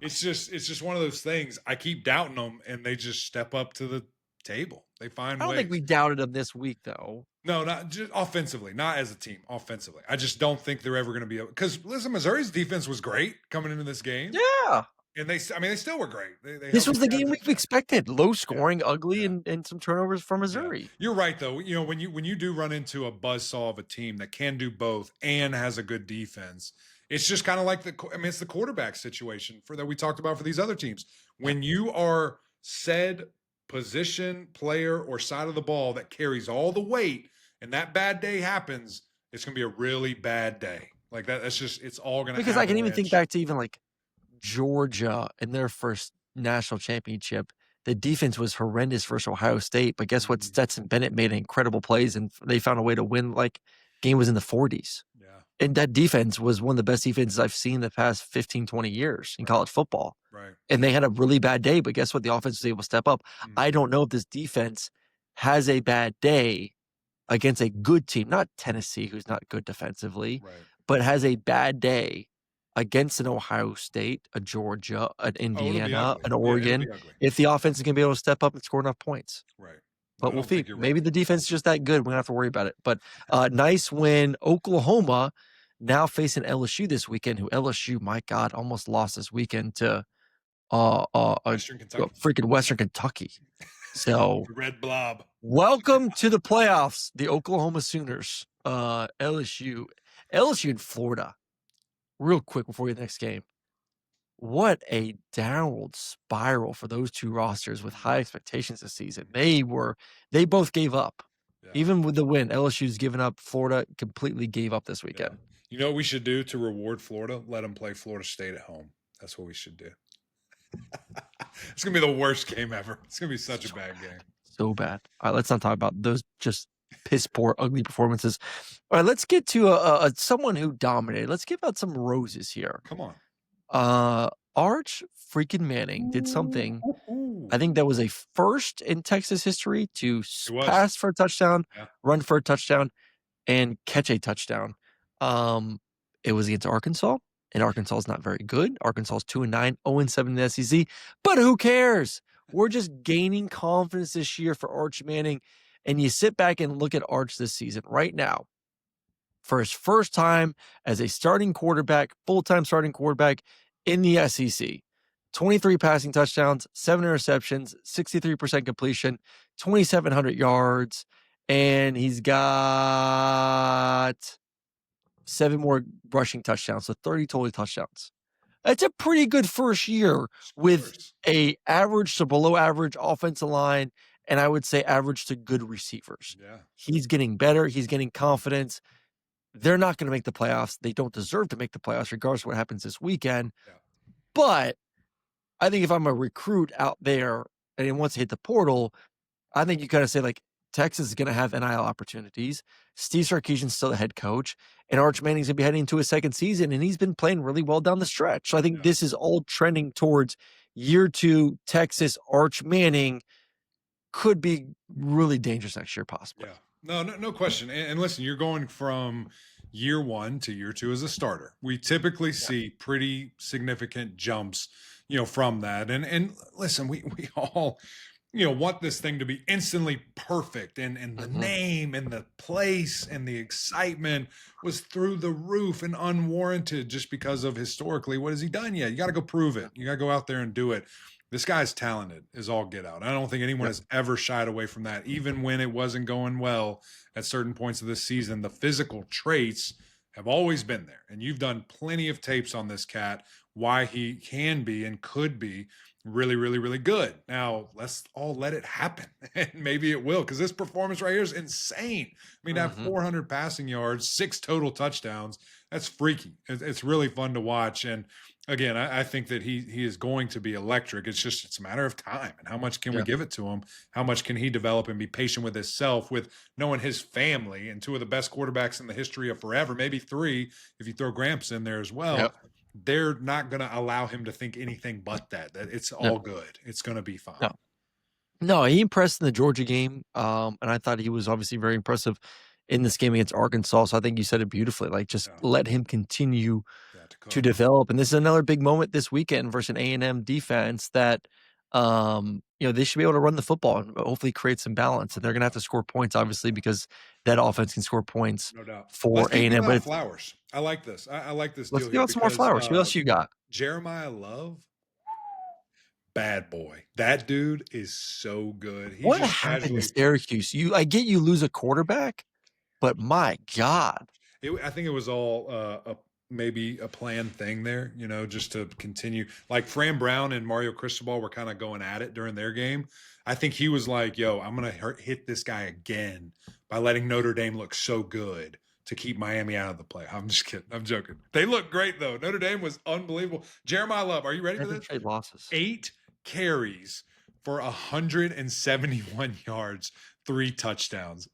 Speaker 2: It's just one of those things. I keep doubting them, and they just step up to the table. They find
Speaker 1: I don't
Speaker 2: ways.
Speaker 1: think we doubted them this week, though.
Speaker 2: No, not just offensively, not as a team. Offensively, I just don't think they're ever going to be able. Because listen, Missouri's defense was great coming into this game.
Speaker 1: Yeah.
Speaker 2: And they still were great.
Speaker 1: This was the game we've expected. Low scoring, ugly, and some turnovers for Missouri.
Speaker 2: Yeah. You're right, though. When you do run into a buzzsaw of a team that can do both and has a good defense, it's just kind of like it's the quarterback situation that we talked about for these other teams. When you are said position, player, or side of the ball that carries all the weight, and that bad day happens, it's going to be a really bad day. Like that. That's just it's all going to.
Speaker 1: Because I can even think back to even like Georgia in their first national championship. The defense was horrendous versus Ohio State, but guess what? Stetson Bennett made incredible plays, and they found a way to win. Like, game was in the 40s.
Speaker 2: Yeah.
Speaker 1: And that defense was one of the best defenses I've seen the past 15, 20 years in college football.
Speaker 2: Right.
Speaker 1: And they had a really bad day, but guess what? The offense was able to step up. I don't know if this defense has a bad day against a good team, not Tennessee, who's not good defensively, but has a bad day against an Ohio State, a Georgia, an Indiana, an Oregon, if the offense is going to be able to step up and score enough points.
Speaker 2: Right.
Speaker 1: But we'll see. Maybe the defense is just that good. We don't have to worry about it. But nice win. Oklahoma now facing LSU this weekend, who LSU, my God, almost lost this weekend to
Speaker 2: Western Kentucky.
Speaker 1: Freaking Western Kentucky. So
Speaker 2: Red Blob.
Speaker 1: Welcome to the playoffs, the Oklahoma Sooners. LSU in Florida. Real quick before your next game. What a downward spiral for those two rosters with high expectations this season. They both gave up.
Speaker 2: Yeah.
Speaker 1: Even with the win, LSU's given up. Florida completely gave up this
Speaker 2: Yeah.
Speaker 1: weekend.
Speaker 2: You know what we should do to reward Florida? Let them play Florida State at home. That's what we should do. It's gonna be the worst game ever. It's gonna be such a
Speaker 1: So
Speaker 2: bad
Speaker 1: bad.
Speaker 2: game.
Speaker 1: So bad. All right, let's not talk about those just piss poor, ugly performances. All right, let's get to someone who dominated. Let's give out some roses here.
Speaker 2: Come on.
Speaker 1: Uh, Arch freaking Manning did something. I think that was a first in Texas history to
Speaker 2: It was.
Speaker 1: pass for a touchdown,
Speaker 2: Yeah.
Speaker 1: run for a touchdown, and catch a touchdown. Um, it was against Arkansas, and Arkansas is not very good. Arkansas is 2-9, 0-7 in the SEC, but who cares? We're just gaining confidence this year for Arch Manning. And you sit back and look at Arch this season right now for his first time as a starting quarterback, full-time starting quarterback in the SEC. 23 passing touchdowns, 7 interceptions, 63% completion, 2,700 yards, and he's got 7 more rushing touchdowns, so 30 total touchdowns. That's a pretty good first year with
Speaker 2: Scores.
Speaker 1: a average to below average offensive line, and I would say average to good receivers.
Speaker 2: Yeah.
Speaker 1: He's getting better. He's getting confidence. They're not going to make the playoffs. They don't deserve to make the playoffs, regardless of what happens this weekend.
Speaker 2: Yeah.
Speaker 1: But I think if I'm a recruit out there and he wants to hit the portal, I think you kind of say, like, Texas is going to have NIL opportunities. Steve Sarkisian's still the head coach, and Arch Manning's going to be heading into his second season, and he's been playing really well down the stretch. So I think this is all trending towards year 2 Texas. Arch Manning could be really dangerous next year, possibly.
Speaker 2: Yeah. No question. And listen, you're going from year 1 to year 2 as a starter. We typically see pretty significant jumps, from that. And listen, we all want this thing to be instantly perfect, and the name and the place and the excitement was through the roof and unwarranted just because of historically what has he done yet? You got to go prove it. You got to go out there and do it. This guy's talented is all get out. I don't think anyone has ever shied away from that, even when it wasn't going well at certain points of this season. The physical traits have always been there, and you've done plenty of tapes on this cat, why he can be and could be really, really, really good. Now, let's all let it happen, and maybe it will, because this performance right here is insane. I mean, to have 400 passing yards, 6 total touchdowns, that's freaky. It's really fun to watch. And again, I think that he is going to be electric. It's a matter of time, and how much can we give it to him? How much can he develop and be patient with himself, with knowing his family and 2 of the best quarterbacks in the history of forever, maybe 3 if you throw Gramps in there as well.
Speaker 1: Yep.
Speaker 2: They're not going to allow him to think anything but that it's all good. It's going to be fine.
Speaker 1: No, he impressed in the Georgia game, and I thought he was obviously very impressive in this game against Arkansas. So I think you said it beautifully. Like, just let him continue to develop. And this is another big moment this weekend versus an A&M defense that, they should be able to run the football and hopefully create some balance. And they're going to have to score points, obviously, because that offense can score points
Speaker 2: No doubt.
Speaker 1: for A&M. But
Speaker 2: Flowers. I like this. I like this
Speaker 1: let's
Speaker 2: deal
Speaker 1: give out some more flowers. Who else you got?
Speaker 2: Jeremiah Love. Bad boy. That dude is so good.
Speaker 1: What happened to Syracuse? I get you lose a quarterback, but my God.
Speaker 2: I think it was all maybe a planned thing there, just to continue. Like Fran Brown and Mario Cristobal were kind of going at it during their game. I think he was like, yo, I'm going to hit this guy again by letting Notre Dame look so good to keep Miami out of the play. I'm just kidding. I'm joking. They look great, though. Notre Dame was unbelievable. Jeremiah Love, are you ready for this?
Speaker 1: 8 losses.
Speaker 2: 8 carries for 171 yards, 3 touchdowns.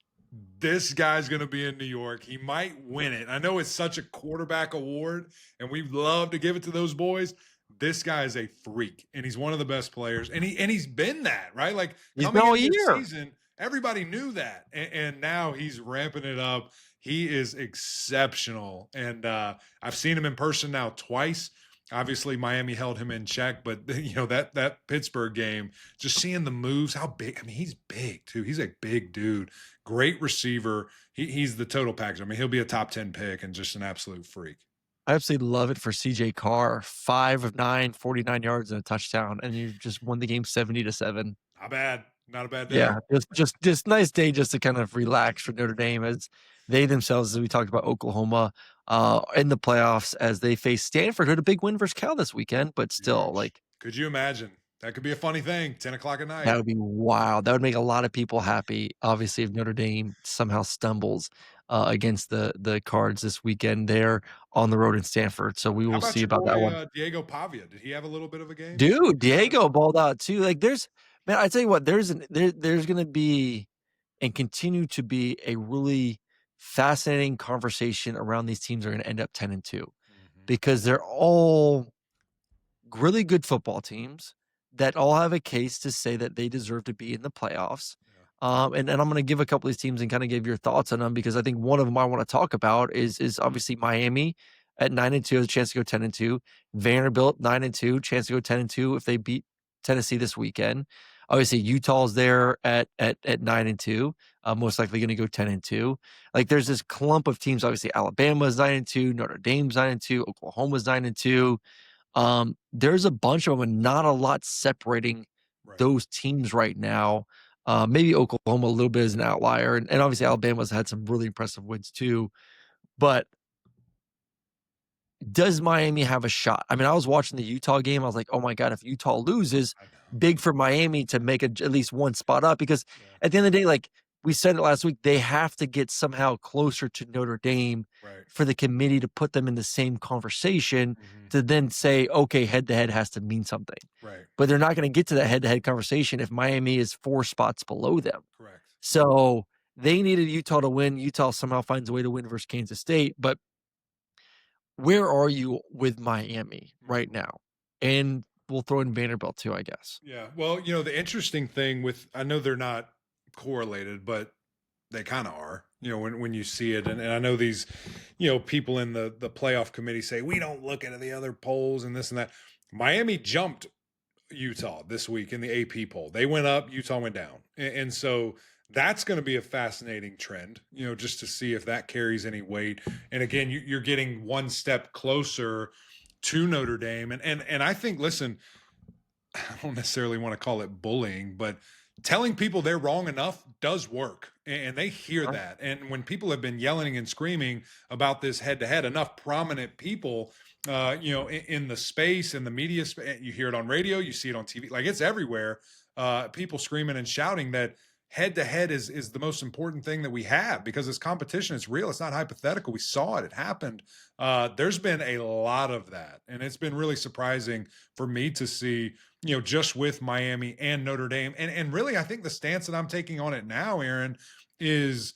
Speaker 2: This guy's going to be in New York. He might win it. I know it's such a quarterback award, and we love to give it to those boys. This guy is a freak, and he's one of the best players. And he's been that, right? Like,
Speaker 1: he's been all year.
Speaker 2: Season, everybody knew that, and now he's ramping it up. He is exceptional, and I've seen him in person now twice. Obviously, Miami held him in check, but that Pittsburgh game, just seeing the moves, how big. I mean, he's big too. He's a big dude. Great receiver. He's the total package. I mean, he'll be a top 10 pick and just an absolute freak.
Speaker 1: I absolutely love it for CJ Carr. 5 of 9, 49 yards and a touchdown, and you just won the game 70-7.
Speaker 2: Not bad. Not a bad day.
Speaker 1: Yeah, just nice day just to kind of relax for Notre Dame as they themselves, as we talked about Oklahoma, in the playoffs as they face Stanford, who had a big win versus Cal this weekend, but still, like,
Speaker 2: could you imagine That could be a funny thing, 10 o'clock at
Speaker 1: That
Speaker 2: night.
Speaker 1: would be wild. That would make a lot of people happy, obviously, if Notre Dame somehow stumbles, against the Cards this weekend there on the road in Stanford, so we
Speaker 2: How
Speaker 1: will
Speaker 2: about
Speaker 1: see
Speaker 2: your
Speaker 1: about that
Speaker 2: boy,
Speaker 1: one.
Speaker 2: Diego Pavia? Did he have a little bit of a game? You see
Speaker 1: Dude,
Speaker 2: any of that?
Speaker 1: Diego balled out too, like, man, I tell you what, there's gonna be and continue to be a really fascinating conversation around these teams are gonna end up 10 and 2
Speaker 2: Mhm.
Speaker 1: because they're all really good football teams that all have a case to say that they deserve to be in the playoffs.
Speaker 2: Yeah.
Speaker 1: And I'm going to give a couple of these teams and kind of give your thoughts on them because I think one of them I want to talk about is obviously Miami at 9 and 2 has a chance to go 10 and 2. Vanderbilt 9 and 2, chance to go 10 and 2 if they beat Tennessee this weekend. Obviously, Utah's there at 9 and 2, most likely going to go 10 and 2. Like there's this clump of teams. Obviously, Alabama's 9 and 2, Notre Dame's 9 and 2, Oklahoma's 9 and 2. There's a bunch of them and not a lot separating
Speaker 2: Right.
Speaker 1: those teams right now. Maybe Oklahoma a little bit as an outlier, and obviously Alabama's had some really impressive wins too. But does Miami have a shot? I mean, I was watching the Utah game. I was like, oh my God, if Utah loses,
Speaker 2: I know.
Speaker 1: big for Miami to make at least one spot up. Because
Speaker 2: Yeah.
Speaker 1: at the end of the day, like we said it last week, they have to get somehow closer to Notre Dame
Speaker 2: Right.
Speaker 1: for the committee to put them in the same conversation
Speaker 2: Mhm.
Speaker 1: to then say, okay, head to head has to mean something.
Speaker 2: Right.
Speaker 1: But they're not going to get to that head to head conversation if Miami is 4 spots below them.
Speaker 2: Correct.
Speaker 1: So they needed Utah to win. Utah somehow finds a way to win versus Kansas State. But where are you with Miami right
Speaker 2: Mhm.
Speaker 1: now? And we'll throw in Vanderbilt too, I guess.
Speaker 2: Yeah. Well, the interesting thing with I know they're not correlated, but they kind of are. When you see it, and I know these, people in the playoff committee say we don't look at the other polls and this and that. Miami jumped Utah this week in the AP poll. They went up, Utah went down. And so that's going to be a fascinating trend, just to see if that carries any weight. And again, you're getting one step closer to Notre Dame. And I think, listen, I don't necessarily want to call it bullying, but telling people they're wrong enough does work. And they hear
Speaker 1: Right.
Speaker 2: that. And when people have been yelling and screaming about this head to head, enough prominent people, in the space, in the media, you hear it on radio, you see it on TV, like it's everywhere. People screaming and shouting that head to head is the most important thing that we have because it's competition. It's real. It's not hypothetical. We saw it. It happened. There's been a lot of that. And it's been really surprising for me to see just with Miami and Notre Dame. And really, I think the stance that I'm taking on it now, Aaron, is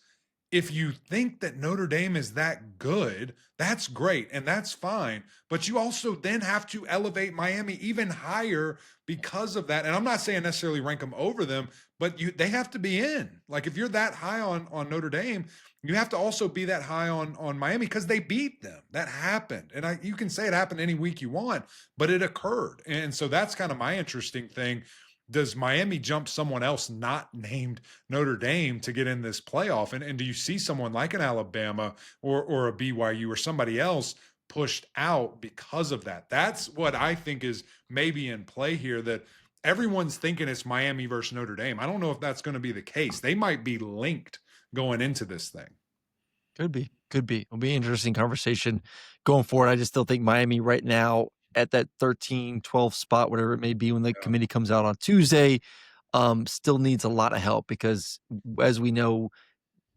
Speaker 2: if you think that Notre Dame is that good, that's great and that's fine. But you also then have to elevate Miami even higher because of that. And I'm not saying necessarily rank them over them, but they have to be in. Like if you're that high on Notre Dame, you have to also be that high on Miami because they beat them. That happened. And you can say it happened any week you want, but it occurred. And so that's kind of my interesting thing. Does Miami jump someone else not named Notre Dame to get in this playoff? And do you see someone like an Alabama or a BYU or somebody else pushed out because of that? That's what I think is maybe in play here, that everyone's thinking it's Miami versus Notre Dame. I don't know if that's going to be the case. They might be linked going into this thing.
Speaker 1: Could be. Could be. It'll be an interesting conversation going forward. I just still think Miami right now at that 13, 12 spot, whatever it may be when the
Speaker 2: Yeah,
Speaker 1: committee comes out on Tuesday, still needs a lot of help because as we know,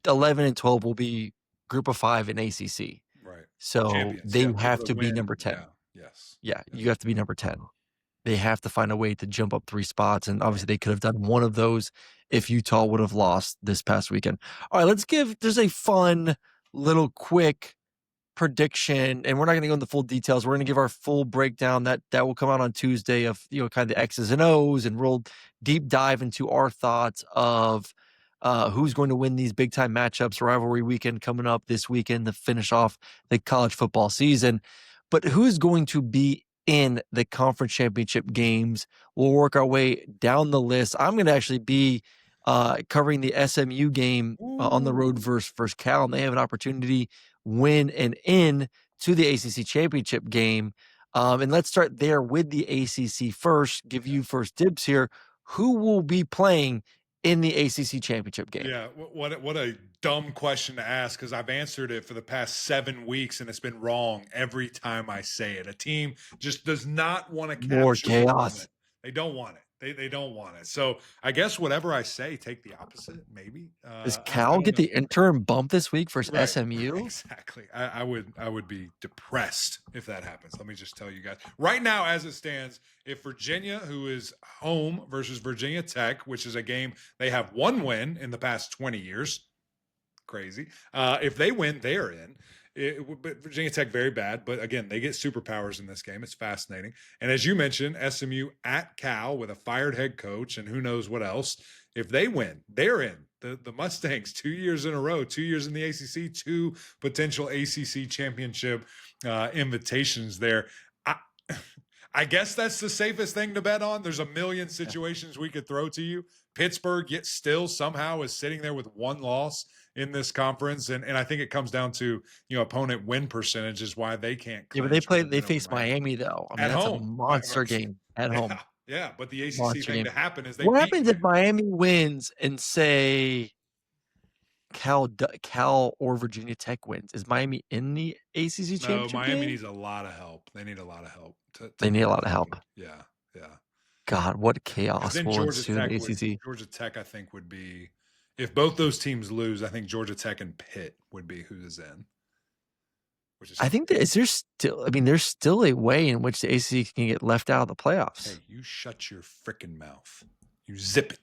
Speaker 1: 11 and 12 will be group of 5 in ACC.
Speaker 2: right.
Speaker 1: So
Speaker 2: Champions.
Speaker 1: they
Speaker 2: Yeah, people
Speaker 1: have
Speaker 2: that
Speaker 1: to be
Speaker 2: win.
Speaker 1: number
Speaker 2: Yeah.
Speaker 1: 10.
Speaker 2: Yes.
Speaker 1: Yeah,
Speaker 2: Yes.
Speaker 1: you have to be number 10. They have to find a way to jump up 3 spots, and
Speaker 2: Right.
Speaker 1: obviously they could have done one of those if Utah would have lost this past weekend. All right, let's give there's a fun little quick prediction, and we're not gonna go into full details. We're gonna give our full breakdown that will come out on Tuesday of, kind of the X's and O's, and we'll deep dive into our thoughts of, who's going to win these big time matchups, rivalry weekend coming up this weekend to finish off the college football season. But who's going to be in the conference championship games? We'll work our way down the list. I'm gonna actually be, covering the SMU game, on the road
Speaker 2: Ooh.
Speaker 1: versus Cal, and they have an opportunity win and in to the ACC championship game. And let's start there with the ACC first. Give
Speaker 2: Yeah.
Speaker 1: you first dibs here. Who will be playing in the ACC championship game?
Speaker 2: Yeah, what a dumb question to ask because I've answered it for the past 7 weeks and it's been wrong every time I say it. A team just does not want to
Speaker 1: More
Speaker 2: capture the
Speaker 1: chaos.
Speaker 2: moment. They don't want it. They don't want it. So I guess whatever I say, take the opposite. Maybe
Speaker 1: Does
Speaker 2: I
Speaker 1: Cal
Speaker 2: don't
Speaker 1: get
Speaker 2: know.
Speaker 1: the interim bump this week versus
Speaker 2: Right,
Speaker 1: SMU?
Speaker 2: exactly. I would be depressed if that happens. Let me just tell you guys right now, as it stands, if Virginia, who is home versus Virginia Tech, which is a game they have one win in the past 20 years, crazy. If they win, they're in. But Virginia Tech very bad, but again, they get superpowers in this game. It's fascinating. And as you mentioned, SMU at Cal with a fired head coach and who knows what else. If they win, they're in. The Mustangs 2 years in a row, 2 years in the ACC, two potential ACC championship invitations there. I, I guess that's the safest thing to bet on. There's a million situations we could throw to you. Pittsburgh yet still somehow is sitting there with one loss in this conference. And I think it comes down to, opponent win percentage is why they can't
Speaker 1: Yeah, but
Speaker 2: clinch with a
Speaker 1: they
Speaker 2: win over
Speaker 1: face Miami
Speaker 2: Miami.
Speaker 1: though. I mean,
Speaker 2: At
Speaker 1: that's a
Speaker 2: home.
Speaker 1: monster game at home.
Speaker 2: Yeah. Yeah. But the ACC
Speaker 1: Monster
Speaker 2: thing
Speaker 1: game.
Speaker 2: to happen is they
Speaker 1: What
Speaker 2: beat
Speaker 1: happens if Miami wins and say Cal or Virginia Tech wins? Is Miami in the ACC
Speaker 2: No,
Speaker 1: championship
Speaker 2: Miami
Speaker 1: game?
Speaker 2: needs a lot of help. They need a lot of help.
Speaker 1: They need a lot of help.
Speaker 2: Yeah. Yeah.
Speaker 1: God, what chaos
Speaker 2: Then
Speaker 1: will ensue in the ACC.
Speaker 2: Georgia Tech, I think, would be, if both those teams lose, I think Georgia Tech and Pitt would be who is in. Which is
Speaker 1: I think there's still a way in which the ACC can get left out of the playoffs.
Speaker 2: Hey, you shut your freaking mouth. You zip it.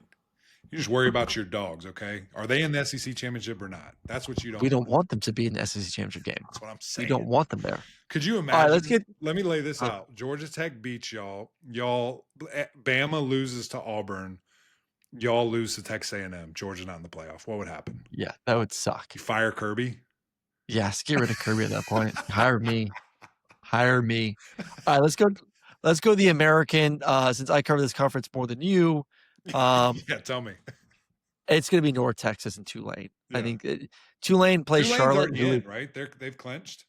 Speaker 2: You just worry about your dogs, okay? Are they in the SEC championship or not? That's what you don't.
Speaker 1: We don't want them to be in the SEC championship game.
Speaker 2: That's what I'm saying.
Speaker 1: We don't want them there.
Speaker 2: Could you imagine?
Speaker 1: All right,
Speaker 2: let me lay this out. Georgia Tech beats y'all. Bama loses to Auburn. Y'all lose to Texas A&M. Georgia not in the playoff. What would happen?
Speaker 1: Yeah, that would suck.
Speaker 2: You fire Kirby?
Speaker 1: Yes, get rid of Kirby at that point. Hire me. All right, let's go the American. Since I cover this conference more than you,
Speaker 2: yeah, tell me.
Speaker 1: It's going to be North Texas and Tulane. Yeah. I think Tulane plays
Speaker 2: Tulane's
Speaker 1: Charlotte.
Speaker 2: Right? They've clinched.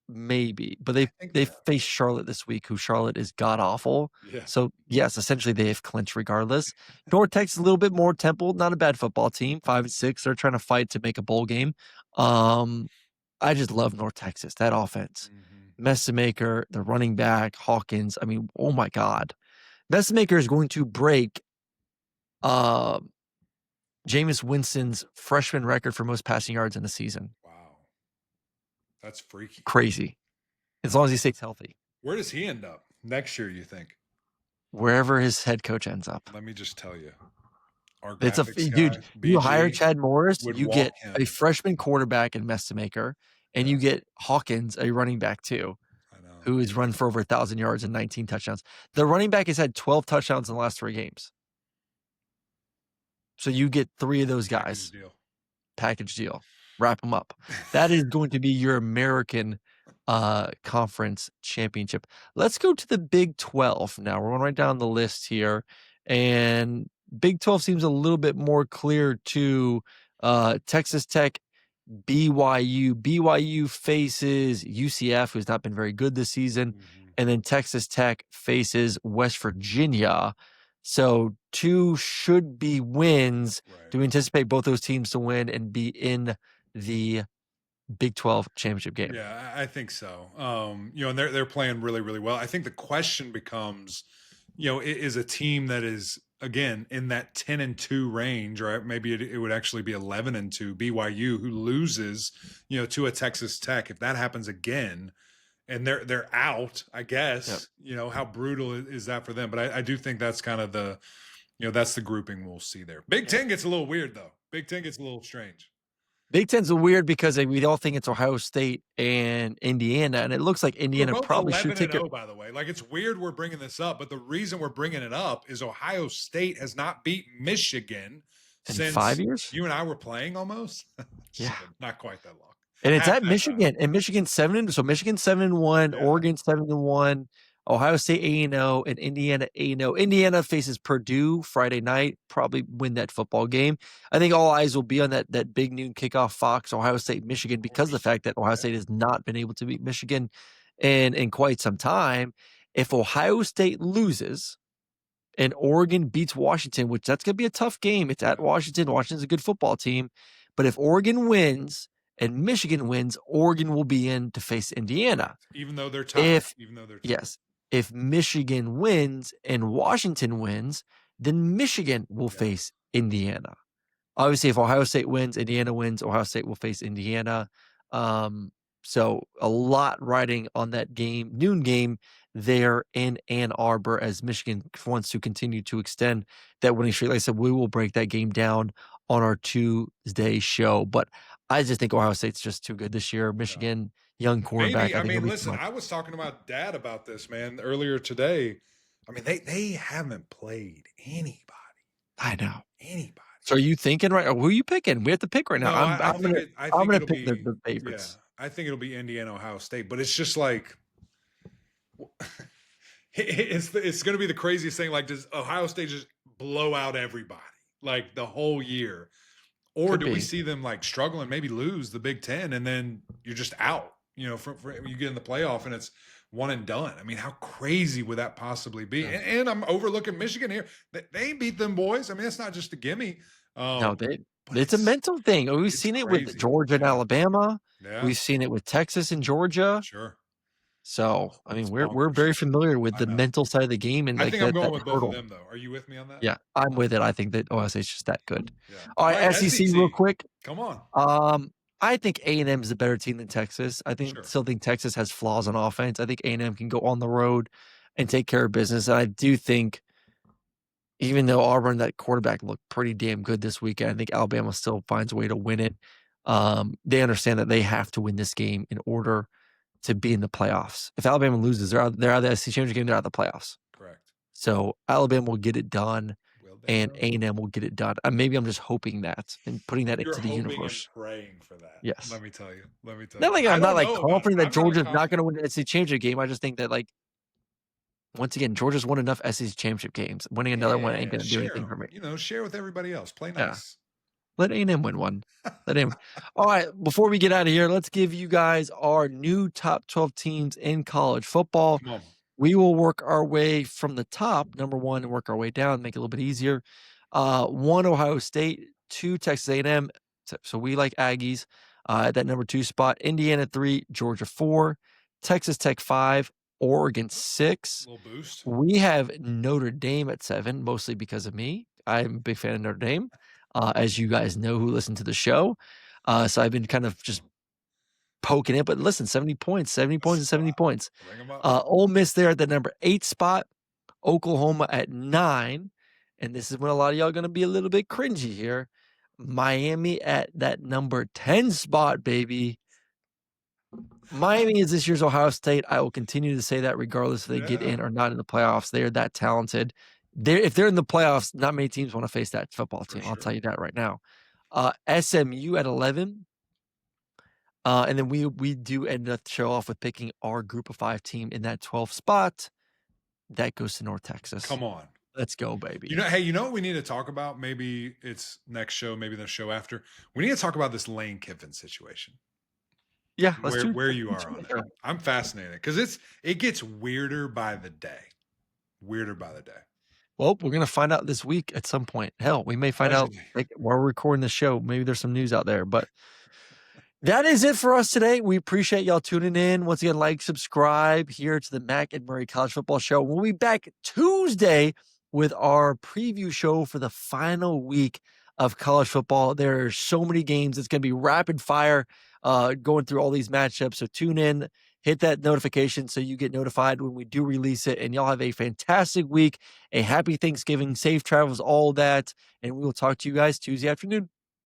Speaker 1: Maybe, but they face Charlotte this week, who Charlotte is god awful.
Speaker 2: Yeah.
Speaker 1: So yes, essentially they have clinched regardless. North Texas a little bit more Temple, not a bad football team, 5-6. They're trying to fight to make a bowl game. I just love North Texas, that offense. Messamaker, the running back, Hawkins. I mean, oh my God. Messamaker is going to break Jameis Winston's freshman record for most passing yards in a season.
Speaker 2: Wow. That's freaky.
Speaker 1: Crazy. As long as he stays healthy.
Speaker 2: Where does he end up next year, you think?
Speaker 1: Wherever his head coach ends up.
Speaker 2: Let me just tell you.
Speaker 1: It's dude, you hire Chad Morris, you get a freshman quarterback in Messamaker, and you get Hawkins, a running back too, who has run for over 1,000 yards and 19 touchdowns. The running back has had 12 touchdowns in the last 3 games. So you get 3 of those guys. Package deal. Wrap them up. That is going to be your American conference championship. Let's go to the Big 12 now. We're going right down the list here. And Big 12 seems a little bit more clear to Texas Tech, BYU. BYU faces UCF, who's not been very good this season. And then Texas Tech faces West Virginia. So 2 should be wins. Right. Do we anticipate both those teams to win and be in the Big 12 championship game?
Speaker 2: Yeah, I think so. And they're playing really, really well. I think the question becomes, is a team that is, again, in that 10-2 range, or maybe it would actually be 11-2, BYU, who loses, to a Texas Tech. If that happens again, and they're out, I guess, how brutal is that for them? But I do think that's kind of the, that's the grouping we'll see there. Big Ten gets a little weird, though. Big Ten gets a little strange.
Speaker 1: Big Ten's weird because we all think it's Ohio State and Indiana, and it looks like Indiana probably should take it.
Speaker 2: By the way, like, it's weird we're bringing this up, but the reason we're bringing it up is Ohio State has not beat Michigan
Speaker 1: since 5 years.
Speaker 2: You and I were playing almost.
Speaker 1: Yeah,
Speaker 2: not quite that long.
Speaker 1: And it's at Michigan, and Michigan 7-1. So Michigan 7-1, Oregon 7-1. Ohio State 8-0, and Indiana 8-0. Indiana faces Purdue Friday night, probably win that football game. I think all eyes will be on that big noon kickoff Fox, Ohio State, Michigan, because of the fact that Ohio State has not been able to beat Michigan in quite some time. If Ohio State loses and Oregon beats Washington, which that's going to be a tough game. It's at Washington. Washington's a good football team. But if Oregon wins and Michigan wins, Oregon will be in to face Indiana.
Speaker 2: Even though they're tied.
Speaker 1: Yes. if Michigan wins and Washington wins, then Michigan will
Speaker 2: Yeah.
Speaker 1: face Indiana. Obviously, if Ohio State wins, Indiana wins, Ohio State will face Indiana. So a lot riding on that game, noon game there in Ann Arbor as Michigan wants to continue to extend that winning streak. Like I said, we will break that game down on our Tuesday show. But I just think Ohio State's just too good this year. Michigan, young quarterback.
Speaker 2: Maybe.
Speaker 1: I
Speaker 2: I
Speaker 1: think it'll
Speaker 2: mean,
Speaker 1: be too
Speaker 2: listen,
Speaker 1: much.
Speaker 2: I was talking to my dad about this, man, earlier today. I mean, they haven't played anybody.
Speaker 1: I know.
Speaker 2: Anybody.
Speaker 1: So are you thinking right? Who are you picking? We have to pick right now.
Speaker 2: No,
Speaker 1: I'm gonna
Speaker 2: it'll
Speaker 1: pick the
Speaker 2: be
Speaker 1: favorites.
Speaker 2: I think it'll be Indiana, Ohio State, but it's just like it's going to be the craziest thing. Like, does Ohio State just blow out everybody like the whole year, or
Speaker 1: Could
Speaker 2: do we
Speaker 1: be.
Speaker 2: see them like struggle and maybe lose the Big Ten and then you're just out? You know, for you get in the playoff and it's one and done. I mean, how crazy would that possibly be?
Speaker 1: Yeah.
Speaker 2: And I'm overlooking Michigan here. They ain't beat them boys. I mean, it's not just a gimme.
Speaker 1: No,
Speaker 2: But
Speaker 1: it's a mental thing. We've
Speaker 2: it's
Speaker 1: seen it with
Speaker 2: crazy.
Speaker 1: Georgia and
Speaker 2: Yeah.
Speaker 1: Alabama.
Speaker 2: Yeah,
Speaker 1: We've seen it with Texas and Georgia.
Speaker 2: sure.
Speaker 1: So, I mean,
Speaker 2: It's
Speaker 1: we're
Speaker 2: bonkers.
Speaker 1: very familiar with
Speaker 2: I
Speaker 1: the
Speaker 2: know.
Speaker 1: mental side of the game and
Speaker 2: I
Speaker 1: like
Speaker 2: think I'm
Speaker 1: that
Speaker 2: going with both of
Speaker 1: hurdle.
Speaker 2: them, though. Are you with me on that?
Speaker 1: Yeah, I'm with it. I think that OSA is just that good.
Speaker 2: Yeah.
Speaker 1: All right, SEC real quick.
Speaker 2: Come on.
Speaker 1: I think A&M is a better team than Texas. I still think Texas has flaws on offense. I think A&M can go on the road and take care of business. And I do think, even though Auburn, that quarterback looked pretty damn good this weekend, I think Alabama still finds a way to win it. They understand that they have to win this game in order to be in the playoffs. If Alabama loses, they're out of the SEC championship game, they're out of the playoffs.
Speaker 2: Correct.
Speaker 1: So Alabama will get it done, and A&M will get it done. Maybe I'm just hoping that and putting that into the universe.
Speaker 2: You're praying for that.
Speaker 1: Yes.
Speaker 2: Let me tell you.
Speaker 1: Not like I'm not like confident that Georgia's not going to win the SEC championship game. I just think that, like, once again, Georgia's won enough SEC championship games. Winning another one ain't going to do anything for me.
Speaker 2: You know, share with everybody else. Play nice.
Speaker 1: Let A&M win one. Let him. All right, before we get out of here, let's give you guys our new top 12 teams in college football.
Speaker 2: Come on.
Speaker 1: We will work our way from the top, number 1, and work our way down, make it a little bit easier. 1, Ohio State. 2, Texas A&M. So we like Aggies at that number 2 spot. Indiana 3, Georgia 4, Texas Tech 5, Oregon 6.
Speaker 2: Little boost.
Speaker 1: We have Notre Dame at 7, mostly because of me. I'm a big fan of Notre Dame, as you guys know who listen to the show. So I've been kind of just poking it. But listen, 70 points and 70 points.
Speaker 2: Bring 'em up.
Speaker 1: Ole Miss there at the number 8 spot. Oklahoma at 9. And this is when a lot of y'all are going to be a little bit cringy here. Miami at that number 10 spot, baby. Miami is this year's Ohio State. I will continue to say that regardless if they get in or not in the playoffs. They are that talented. If they're in the playoffs, not many teams want to face that football team. I'll tell you that right now. SMU at 11. And then we do end the show off with picking our group of 5 team in that 12th spot. That goes to North Texas.
Speaker 2: Come on.
Speaker 1: Let's go, baby.
Speaker 2: You know what we need to talk about? Maybe it's next show, maybe the show after. We need to talk about this Lane Kiffin situation.
Speaker 1: Yeah,
Speaker 2: where you are on it. I'm fascinated because it gets weirder by the day. Weirder by the day.
Speaker 1: Well, we're gonna find out this week at some point. Hell, we may find out like while we're recording the show. Maybe there's some news out there, but that is it for us today. We appreciate y'all tuning in. Once again, like, subscribe here to the Mac and Murray College Football Show. We'll be back Tuesday with our preview show for the final week of college football. There are so many games. It's going to be rapid fire going through all these matchups. So tune in, hit that notification so you get notified when we do release it. And y'all have a fantastic week, a happy Thanksgiving, safe travels, all that. And we will talk to you guys Tuesday afternoon.